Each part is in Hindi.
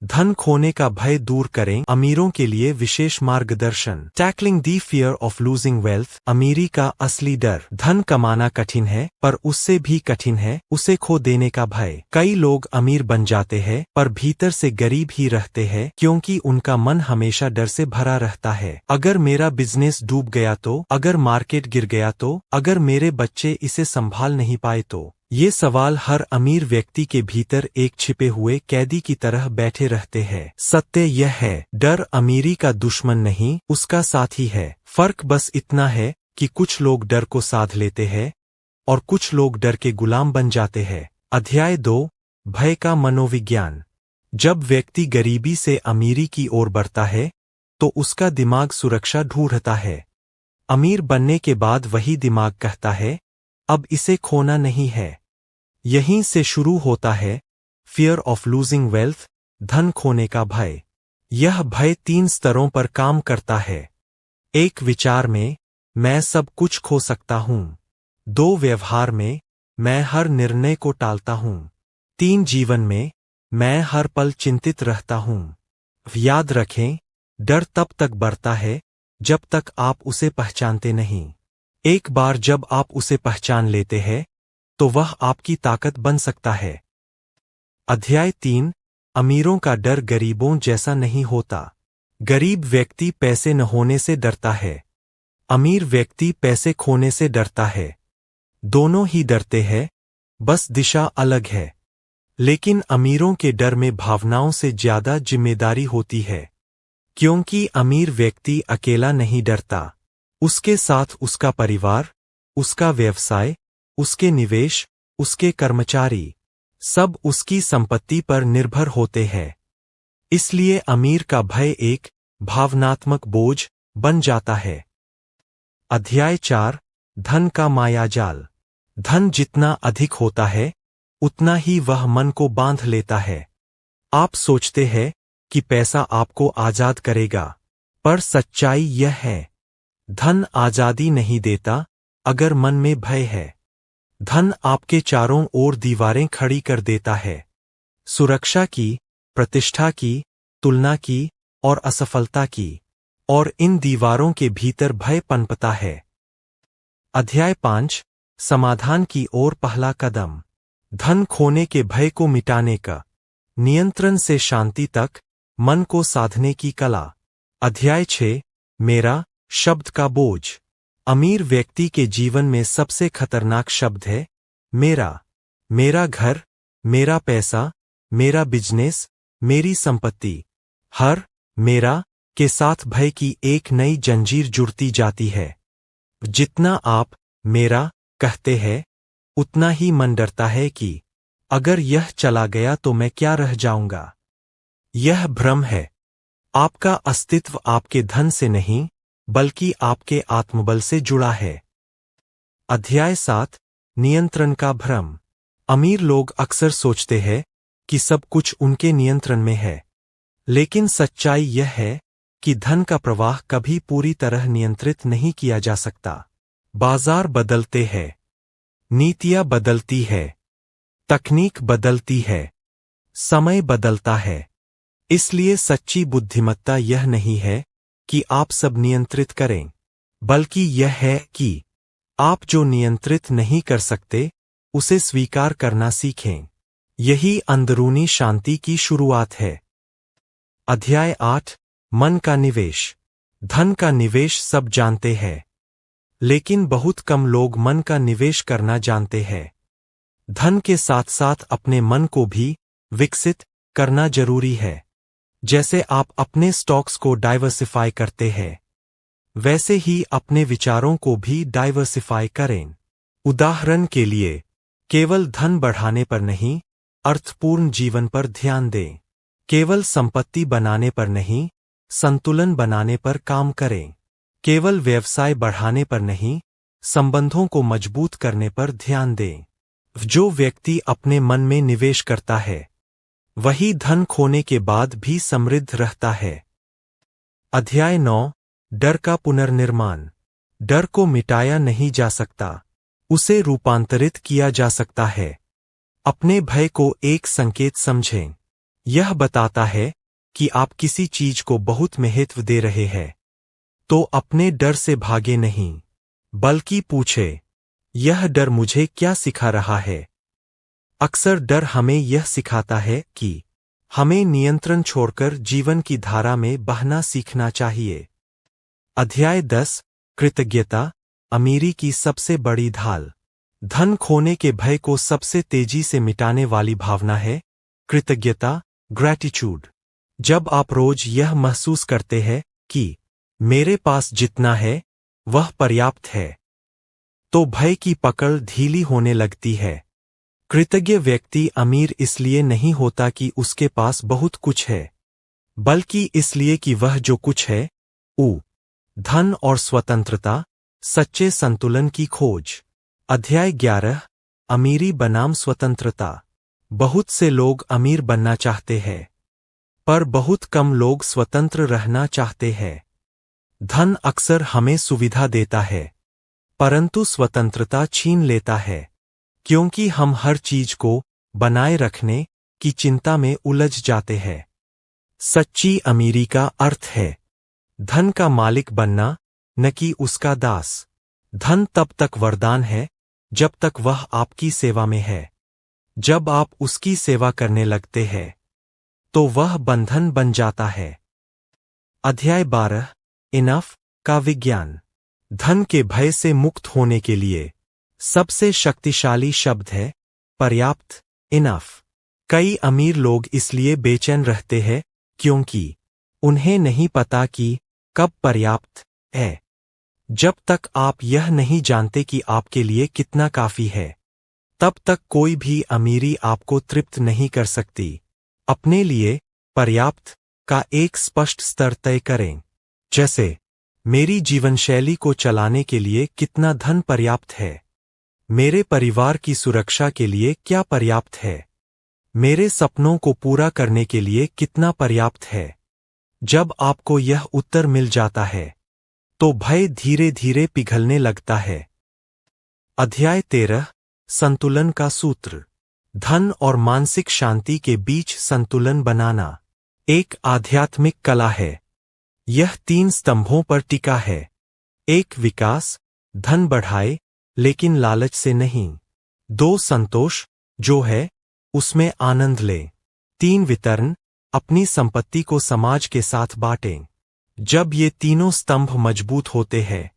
धन खोने का भय दूर करें। अमीरों के लिए विशेष मार्गदर्शन। Tackling the fear of losing wealth. अमीरी का असली डर। धन कमाना कठिन है, पर उससे भी कठिन है उसे खो देने का भय। कई लोग अमीर बन जाते हैं पर भीतर से गरीब ही रहते हैं, क्योंकि उनका मन हमेशा डर से भरा रहता है। अगर मेरा बिजनेस डूब गया तो, अगर मार्केट गिर गया तो, अगर मेरे बच्चे इसे संभाल नहीं पाए तो। ये सवाल हर अमीर व्यक्ति के भीतर एक छिपे हुए कैदी की तरह बैठे रहते हैं। सत्य यह है, डर अमीरी का दुश्मन नहीं, उसका साथी है। फर्क बस इतना है कि कुछ लोग डर को साध लेते हैं और कुछ लोग डर के गुलाम बन जाते हैं। अध्याय 2, भय का मनोविज्ञान। जब व्यक्ति गरीबी से अमीरी की ओर बढ़ता है तो उसका दिमाग सुरक्षा ढूंढता है। अमीर बनने के बाद वही दिमाग कहता है, अब इसे खोना नहीं है। यहीं से शुरू होता है फियर ऑफ लूजिंग वेल्थ, धन खोने का भय। यह भय 3 स्तरों पर काम करता है। 1 विचार में, मैं सब कुछ खो सकता हूं। 2 व्यवहार में, मैं हर निर्णय को टालता हूं। 3 जीवन में, मैं हर पल चिंतित रहता हूं। याद रखें, डर तब तक बढ़ता है जब तक आप उसे पहचानते नहीं। एक बार जब आप उसे पहचान लेते हैं तो वह आपकी ताकत बन सकता है। अध्याय 3, अमीरों का डर गरीबों जैसा नहीं होता। गरीब व्यक्ति पैसे न होने से डरता है, अमीर व्यक्ति पैसे खोने से डरता है। दोनों ही डरते हैं, बस दिशा अलग है। लेकिन अमीरों के डर में भावनाओं से ज्यादा जिम्मेदारी होती है, क्योंकि अमीर व्यक्ति अकेला नहीं डरता, उसके साथ उसका परिवार, उसका व्यवसाय, उसके निवेश, उसके कर्मचारी, सब उसकी संपत्ति पर निर्भर होते हैं। इसलिए अमीर का भय एक भावनात्मक बोझ बन जाता है। अध्याय 4, धन का मायाजाल। धन जितना अधिक होता है उतना ही वह मन को बांध लेता है। आप सोचते हैं कि पैसा आपको आजाद करेगा, पर सच्चाई यह है, धन आजादी नहीं देता अगर मन में भय है। धन आपके चारों ओर दीवारें खड़ी कर देता है, सुरक्षा की, प्रतिष्ठा की, तुलना की और असफलता की, और इन दीवारों के भीतर भय पनपता है। अध्याय 5, समाधान की ओर पहला कदम। धन खोने के भय को मिटाने का, नियंत्रण से शांति तक, मन को साधने की कला। अध्याय 6, मेरा शब्द का बोझ। अमीर व्यक्ति के जीवन में सबसे खतरनाक शब्द है मेरा। मेरा घर, मेरा पैसा, मेरा बिजनेस, मेरी संपत्ति। हर मेरा के साथ भय की एक नई जंजीर जुड़ती जाती है। जितना आप मेरा कहते हैं उतना ही मन डरता है कि अगर यह चला गया तो मैं क्या रह जाऊंगा। यह भ्रम है। आपका अस्तित्व आपके धन से नहीं बल्कि आपके आत्मबल से जुड़ा है। अध्याय 7, नियंत्रण का भ्रम। अमीर लोग अक्सर सोचते हैं कि सब कुछ उनके नियंत्रण में है, लेकिन सच्चाई यह है कि धन का प्रवाह कभी पूरी तरह नियंत्रित नहीं किया जा सकता। बाजार बदलते हैं, नीतियां बदलती है, तकनीक बदलती है, समय बदलता है। इसलिए सच्ची बुद्धिमत्ता यह नहीं है कि आप सब नियंत्रित करें, बल्कि यह है कि आप जो नियंत्रित नहीं कर सकते उसे स्वीकार करना सीखें। यही अंदरूनी शांति की शुरुआत है। अध्याय 8, मन का निवेश। धन का निवेश सब जानते हैं, लेकिन बहुत कम लोग मन का निवेश करना जानते हैं। धन के साथ साथ अपने मन को भी विकसित करना जरूरी है। जैसे आप अपने स्टॉक्स को डाइवर्सिफाई करते हैं, वैसे ही अपने विचारों को भी डाइवर्सिफाई करें। उदाहरण के लिए, केवल धन बढ़ाने पर नहीं, अर्थपूर्ण जीवन पर ध्यान दें। केवल संपत्ति बनाने पर नहीं, संतुलन बनाने पर काम करें। केवल व्यवसाय बढ़ाने पर नहीं, संबंधों को मजबूत करने पर ध्यान दें। जो व्यक्ति अपने मन में निवेश करता है वही धन खोने के बाद भी समृद्ध रहता है। अध्याय 9, डर का पुनर्निर्माण। डर को मिटाया नहीं जा सकता, उसे रूपांतरित किया जा सकता है। अपने भय को एक संकेत समझें। यह बताता है कि आप किसी चीज को बहुत महत्व दे रहे हैं। तो अपने डर से भागे नहीं, बल्कि पूछे, यह डर मुझे क्या सिखा रहा है? अक्सर डर हमें यह सिखाता है कि हमें नियंत्रण छोड़कर जीवन की धारा में बहना सीखना चाहिए। अध्याय 10 कृतज्ञता, अमीरी की सबसे बड़ी ढाल। धन खोने के भय को सबसे तेजी से मिटाने वाली भावना है कृतज्ञता, ग्रैटिट्यूड। जब आप रोज यह महसूस करते हैं कि मेरे पास जितना है वह पर्याप्त है, तो भय की पकड़ ढीली होने लगती है। कृतज्ञ व्यक्ति अमीर इसलिए नहीं होता कि उसके पास बहुत कुछ है, बल्कि इसलिए कि वह जो कुछ है, धन और स्वतंत्रता, सच्चे संतुलन की खोज। अध्याय 11 अमीरी बनाम स्वतंत्रता। बहुत से लोग अमीर बनना चाहते हैं, पर बहुत कम लोग स्वतंत्र रहना चाहते हैं। धन अक्सर हमें सुविधा देता है, परंतु स्वतंत्रता छीन लेता है, क्योंकि हम हर चीज को बनाए रखने की चिंता में उलझ जाते हैं। सच्ची अमीरी का अर्थ है धन का मालिक बनना, न कि उसका दास। धन तब तक वरदान है जब तक वह आपकी सेवा में है। जब आप उसकी सेवा करने लगते हैं, तो वह बंधन बन जाता है। अध्याय 12 इनफ का विज्ञान। धन के भय से मुक्त होने के लिए सबसे शक्तिशाली शब्द है पर्याप्त, इनफ। कई अमीर लोग इसलिए बेचैन रहते हैं क्योंकि उन्हें नहीं पता कि कब पर्याप्त है। जब तक आप यह नहीं जानते कि आपके लिए कितना काफी है, तब तक कोई भी अमीरी आपको तृप्त नहीं कर सकती। अपने लिए पर्याप्त का एक स्पष्ट स्तर तय करें। जैसे, मेरी जीवनशैली को चलाने के लिए कितना धन पर्याप्त है? मेरे परिवार की सुरक्षा के लिए क्या पर्याप्त है? मेरे सपनों को पूरा करने के लिए कितना पर्याप्त है? जब आपको यह उत्तर मिल जाता है, तो भय धीरे धीरे पिघलने लगता है। अध्याय 13 संतुलन का सूत्र। धन और मानसिक शांति के बीच संतुलन बनाना एक आध्यात्मिक कला है। यह 3 स्तंभों पर टिका है। 1 विकास, धन बढ़ाए लेकिन लालच से नहीं। 2 संतोष, जो है उसमें आनंद ले। 3 वितरण, अपनी संपत्ति को समाज के साथ बांटें। जब ये तीनों स्तंभ मजबूत होते हैं,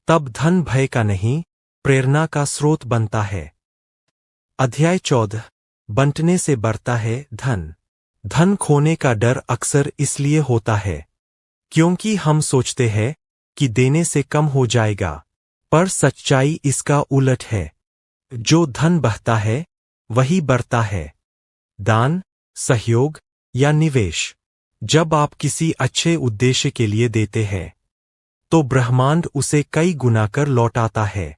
तब धन भय का नहीं, प्रेरणा का स्रोत बनता है। अध्याय 14 बंटने से बढ़ता है धन। धन खोने का डर अक्सर इसलिए होता है क्योंकि हम सोचते हैं कि देने से कम हो जाएगा, पर सच्चाई इसका उलट है। जो धन बहता है वही बढ़ता है। दान, सहयोग या निवेश। जब आप किसी अच्छे उद्देश्य के लिए देते हैं, तो ब्रह्मांड उसे कई गुना कर लौटाता है।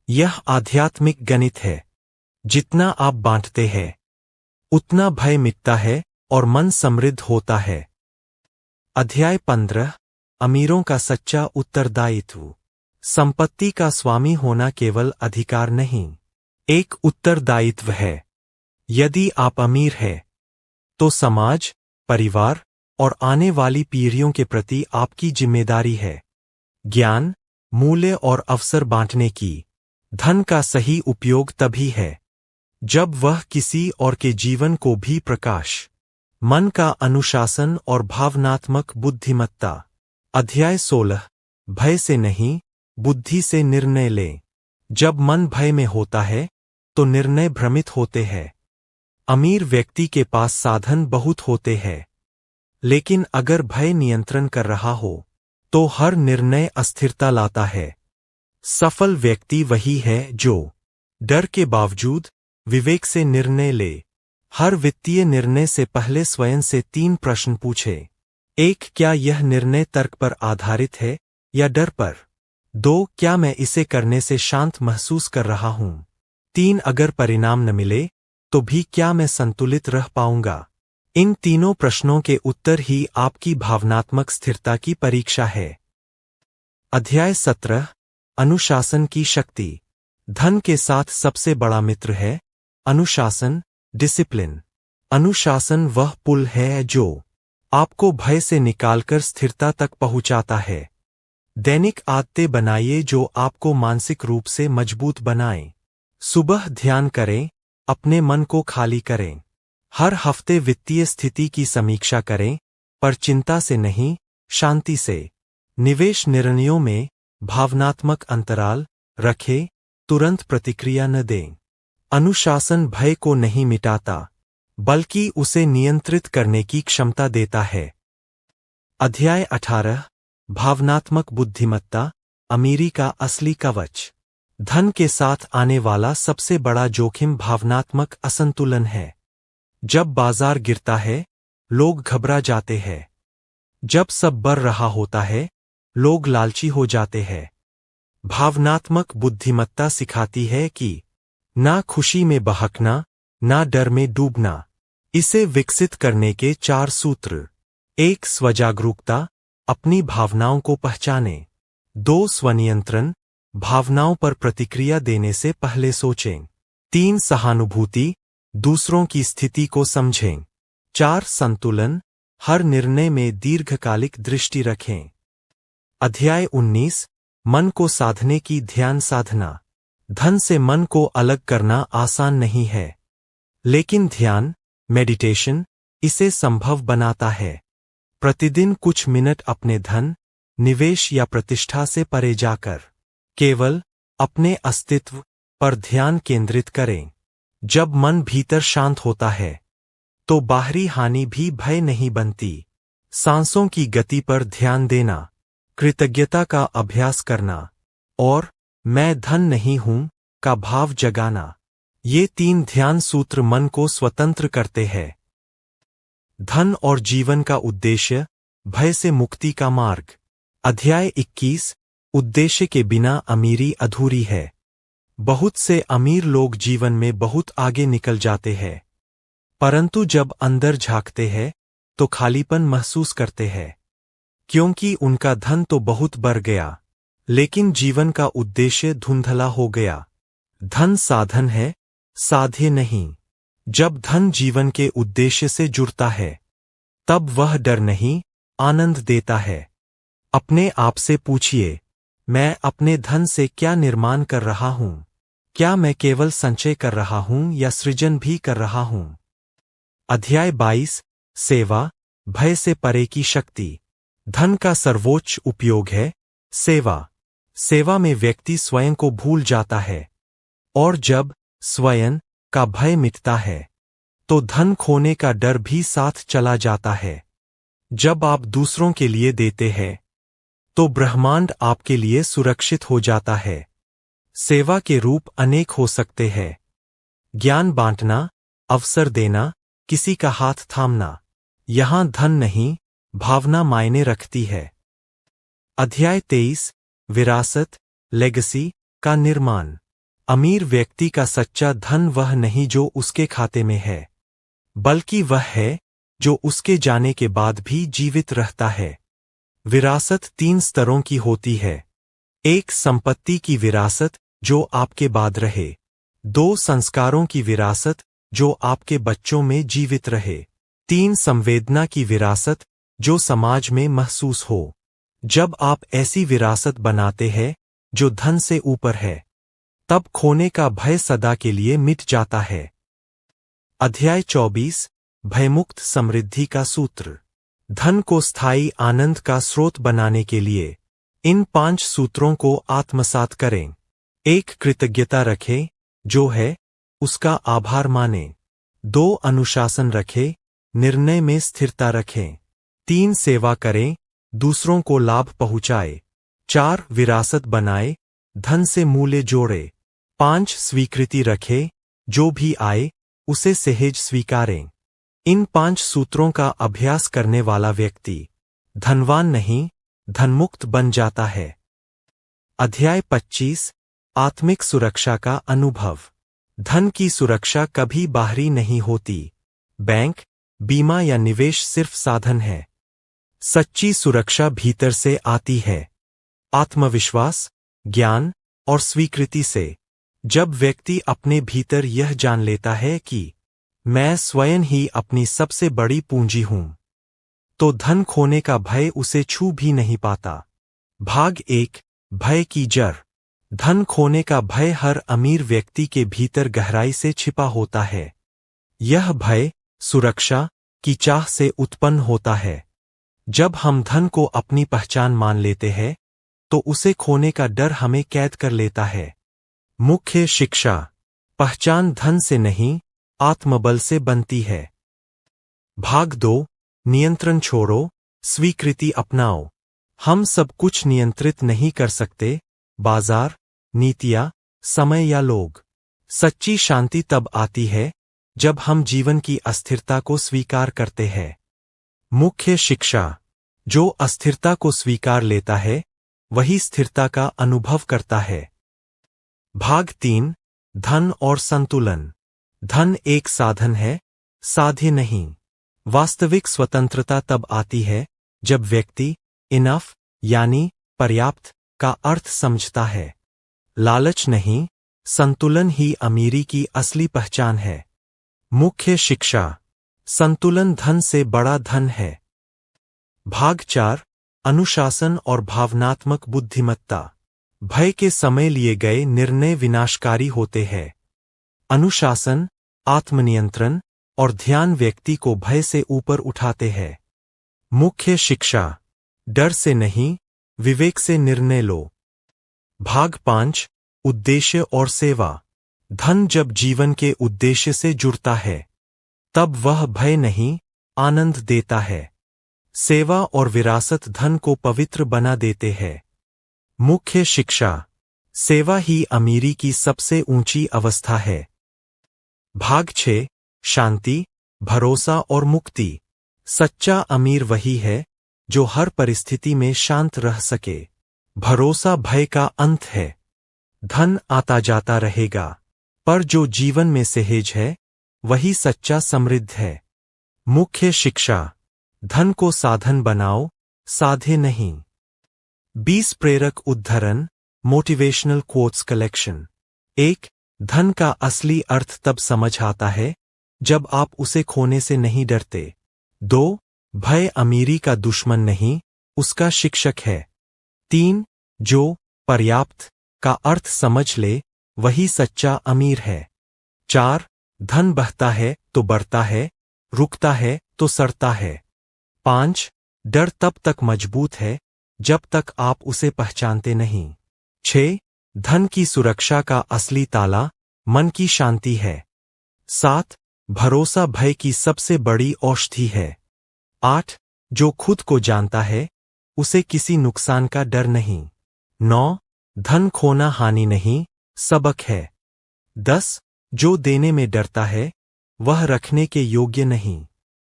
यह आध्यात्मिक गणित है। जितना आप बांटते हैं, उतना भय मिटता है और मन समृद्ध होता है। अध्याय 15 अमीरों का सच्चा उत्तरदायित्व। संपत्ति का स्वामी होना केवल अधिकार नहीं, एक उत्तरदायित्व है। यदि आप अमीर हैं, तो समाज, परिवार और आने वाली पीढ़ियों के प्रति आपकी जिम्मेदारी है। ज्ञान, मूल्य और अवसर बांटने की। धन का सही उपयोग तभी है जब वह किसी और के जीवन को भी प्रकाश। मन का अनुशासन और भावनात्मक बुद्धिमत्ता। अध्याय 16 भय से नहीं, बुद्धि से निर्णय लें। जब मन भय में होता है, तो निर्णय भ्रमित होते हैं। अमीर व्यक्ति के पास साधन बहुत होते हैं, लेकिन अगर भय नियंत्रण कर रहा हो, तो हर निर्णय अस्थिरता लाता है। सफल व्यक्ति वही है जो डर के बावजूद विवेक से निर्णय ले। हर वित्तीय निर्णय से पहले स्वयं से 3 प्रश्न पूछे। 1 क्या यह निर्णय तर्क पर आधारित है या डर पर? 2 क्या मैं इसे करने से शांत महसूस कर रहा हूं? 3 अगर परिणाम न मिले, तो भी क्या मैं संतुलित रह पाऊंगा? इन तीनों प्रश्नों के उत्तर ही आपकी भावनात्मक स्थिरता की परीक्षा है। अध्याय 17 अनुशासन की शक्ति। धन के साथ सबसे बड़ा मित्र है अनुशासन, डिसिप्लिन। अनुशासन वह पुल है जो आपको भय से निकालकर स्थिरता तक पहुंचाता है। दैनिक आदतें बनाइए जो आपको मानसिक रूप से मजबूत बनाएं। सुबह ध्यान करें, अपने मन को खाली करें। हर हफ्ते वित्तीय स्थिति की समीक्षा करें, पर चिंता से नहीं, शांति से। निवेश निर्णयों में भावनात्मक अंतराल रखें, तुरंत प्रतिक्रिया न दें। अनुशासन भय को नहीं मिटाता, बल्कि उसे नियंत्रित करने की क्षमता देता है। अध्याय 18 भावनात्मक बुद्धिमत्ता, अमीरी का असली कवच। धन के साथ आने वाला सबसे बड़ा जोखिम भावनात्मक असंतुलन है। जब बाजार गिरता है, लोग घबरा जाते हैं। जब सब बढ़ रहा होता है, लोग लालची हो जाते हैं। भावनात्मक बुद्धिमत्ता सिखाती है कि ना खुशी में बहकना, ना डर में डूबना। इसे विकसित करने के 4 सूत्र। 1 स्वजागरूकता, अपनी भावनाओं को पहचानें। 2 स्वनियंत्रण, भावनाओं पर प्रतिक्रिया देने से पहले सोचें। 3 सहानुभूति, दूसरों की स्थिति को समझें। 4 संतुलन, हर निर्णय में दीर्घकालिक दृष्टि रखें। अध्याय 19 मन को साधने की ध्यान साधना। धन से मन को अलग करना आसान नहीं है, लेकिन ध्यान, मेडिटेशन, इसे संभव बनाता है। प्रतिदिन कुछ मिनट अपने धन, निवेश या प्रतिष्ठा से परे जाकर केवल अपने अस्तित्व पर ध्यान केंद्रित करें। जब मन भीतर शांत होता है, तो बाहरी हानि भी भय नहीं बनती। सांसों की गति पर ध्यान देना, कृतज्ञता का अभ्यास करना और मैं धन नहीं हूं का भाव जगाना। ये 3 ध्यान सूत्र मन को स्वतंत्र करते हैं। धन और जीवन का उद्देश्य, भय से मुक्ति का मार्ग। अध्याय 21 उद्देश्य के बिना अमीरी अधूरी है। बहुत से अमीर लोग जीवन में बहुत आगे निकल जाते हैं, परंतु जब अंदर झांकते हैं तो खालीपन महसूस करते हैं, क्योंकि उनका धन तो बहुत बढ़ गया, लेकिन जीवन का उद्देश्य धुंधला हो गया। धन साधन है, साध्य नहीं। जब धन जीवन के उद्देश्य से जुड़ता है, तब वह डर नहीं, आनंद देता है। अपने आप से पूछिए, मैं अपने धन से क्या निर्माण कर रहा हूं? क्या मैं केवल संचय कर रहा हूं या सृजन भी कर रहा हूं? अध्याय 22 सेवा, भय से परे की शक्ति। धन का सर्वोच्च उपयोग है सेवा। सेवा में व्यक्ति स्वयं को भूल जाता है, और जब स्वयं का भय मिटता है, तो धन खोने का डर भी साथ चला जाता है। जब आप दूसरों के लिए देते हैं, तो ब्रह्मांड आपके लिए सुरक्षित हो जाता है। सेवा के रूप अनेक हो सकते हैं। ज्ञान बांटना, अवसर देना, किसी का हाथ थामना। यहां धन नहीं, भावना मायने रखती है। अध्याय 23 विरासत, लेगेसी का निर्माण। अमीर व्यक्ति का सच्चा धन वह नहीं जो उसके खाते में है, बल्कि वह है जो उसके जाने के बाद भी जीवित रहता है। विरासत 3 स्तरों की होती है। 1 संपत्ति की विरासत जो आपके बाद रहे। 2 संस्कारों की विरासत जो आपके बच्चों में जीवित रहे। 3 संवेदना की विरासत जो समाज में महसूस हो। जब आप ऐसी विरासत बनाते हैं जो धन से ऊपर है, तब खोने का भय सदा के लिए मिट जाता है। अध्याय 24 भयमुक्त समृद्धि का सूत्र। धन को स्थायी आनंद का स्रोत बनाने के लिए इन 5 सूत्रों को आत्मसात करें। 1 कृतज्ञता रखें, जो है उसका आभार मानें। 2 अनुशासन रखें, निर्णय में स्थिरता रखें। 3 सेवा करें, दूसरों को लाभ पहुंचाए। 4 विरासत बनाए, धन से मूल्य जोड़े। 5 स्वीकृति रखें, जो भी आए उसे सहज स्वीकारें। इन 5 सूत्रों का अभ्यास करने वाला व्यक्ति धनवान नहीं, धनमुक्त बन जाता है। अध्याय 25 आत्मिक सुरक्षा का अनुभव। धन की सुरक्षा कभी बाहरी नहीं होती। बैंक, बीमा या निवेश सिर्फ साधन है। सच्ची सुरक्षा भीतर से आती है, आत्मविश्वास, ज्ञान और स्वीकृति से। जब व्यक्ति अपने भीतर यह जान लेता है कि मैं स्वयं ही अपनी सबसे बड़ी पूंजी हूं। तो धन खोने का भय उसे छू भी नहीं पाता। भाग 1। भय की जड़। धन खोने का भय हर अमीर व्यक्ति के भीतर गहराई से छिपा होता है। यह भय सुरक्षा की चाह से उत्पन्न होता है। जब हम धन को अपनी पहचान मान लेते हैं, तो उसे खोने का डर हमें कैद कर लेता है। मुख्य शिक्षा। पहचान धन से नहीं, आत्मबल से बनती है। भाग 2। नियंत्रण छोड़ो, स्वीकृति अपनाओ। हम सब कुछ नियंत्रित नहीं कर सकते, बाजार, नीतियां, समय या लोग। सच्ची शांति तब आती है जब हम जीवन की अस्थिरता को स्वीकार करते हैं। मुख्य शिक्षा। जो अस्थिरता को स्वीकार लेता है, वही स्थिरता का अनुभव करता है। भाग 3। धन और संतुलन। धन एक साधन है, साध्य नहीं। वास्तविक स्वतंत्रता तब आती है जब व्यक्ति इनफ यानी पर्याप्त का अर्थ समझता है। लालच नहीं, संतुलन ही अमीरी की असली पहचान है। मुख्य शिक्षा। संतुलन धन से बड़ा धन है। भाग 4। अनुशासन और भावनात्मक बुद्धिमत्ता। भय के समय लिए गए निर्णय विनाशकारी होते हैं। अनुशासन, आत्मनियंत्रण और ध्यान व्यक्ति को भय से ऊपर उठाते हैं। मुख्य शिक्षा। डर से नहीं, विवेक से निर्णय लो। भाग 5। उद्देश्य और सेवा। धन जब जीवन के उद्देश्य से जुड़ता है, तब वह भय नहीं, आनंद देता है। सेवा और विरासत धन को पवित्र बना देते हैं। मुख्य शिक्षा। सेवा ही अमीरी की सबसे ऊंची अवस्था है। भाग 6। शांति, भरोसा और मुक्ति। सच्चा अमीर वही है जो हर परिस्थिति में शांत रह सके। भरोसा भय का अंत है। धन आता जाता रहेगा, पर जो जीवन में सहेज है, वही सच्चा समृद्ध है। मुख्य शिक्षा। धन को साधन बनाओ, साध्य नहीं। 20 प्रेरक उद्धरण, मोटिवेशनल कोट्स कलेक्शन। 1। धन का असली अर्थ तब समझ आता है जब आप उसे खोने से नहीं डरते। 2। भय अमीरी का दुश्मन नहीं, उसका शिक्षक है। 3। जो पर्याप्त का अर्थ समझ ले, वही सच्चा अमीर है। 4। धन बहता है तो बढ़ता है, रुकता है तो सड़ता है। 5। डर तब तक मजबूत है जब तक आप उसे पहचानते नहीं। 6। धन की सुरक्षा का असली ताला मन की शांति है। 7। भरोसा भय की सबसे बड़ी औषधि है। 8। जो खुद को जानता है, उसे किसी नुकसान का डर नहीं। 9। धन खोना हानि नहीं, सबक है। 10। जो देने में डरता है, वह रखने के योग्य नहीं।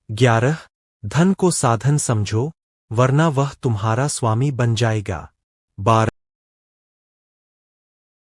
11। धन को साधन समझो, वरना वह तुम्हारा स्वामी बन जाएगा। 12।